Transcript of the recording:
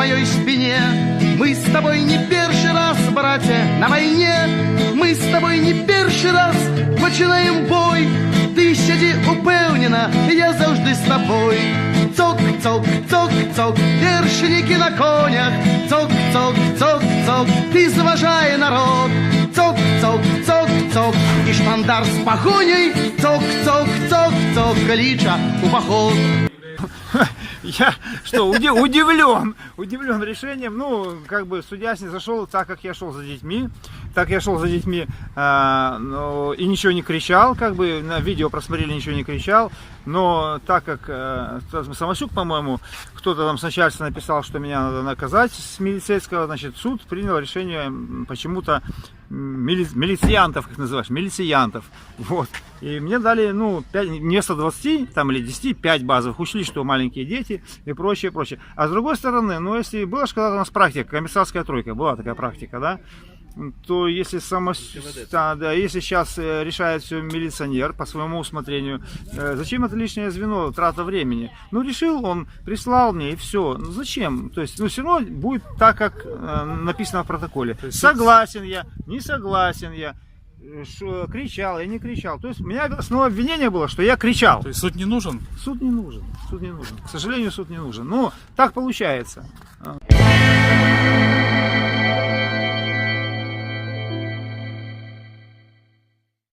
моей спине. Мы с тобой не первый раз, братья, на войне. Мы с тобой не первый раз починаем бой. Ты сиди упевнена, я завжди з тобою. Цок, цок, цок, цок, вершники на конях. Цок, цок, цок, цок, ти зважає народ. Цок, цок, цок, цок, і шпандар з погоней. Цок, цок, цок, цок, Галича у поход. Я что, удивлен решением. Ну, как бы судья снизошел, так как я шел за детьми. И ничего не кричал, как бы на видео просмотрели, ничего не кричал. Но так как Самосюк, по-моему, кто-то там с начальства написал, что меня надо наказать с милицейского, значит, суд принял решение почему-то милициантов, как называешь, милициантов. Вот. И мне дали, ну, 5, вместо 20 там, или 10, 5 базовых. Учли, что маленькие дети и прочее, прочее. А с другой стороны, ну, если была же когда-то у нас практика, комиссарская тройка, была такая практика, да, то если если сейчас решает все милиционер по своему усмотрению, зачем это лишнее звено, трата времени? Ну, решил он, прислал мне и все. Ну, зачем? То есть, ну, все равно будет так, как написано в протоколе. Согласен я, не согласен я, кричал, я не кричал. То есть, у меня основное обвинение было, что я кричал. То есть суд не нужен? Суд не нужен, суд не нужен. К сожалению, суд не нужен. Ну, так получается.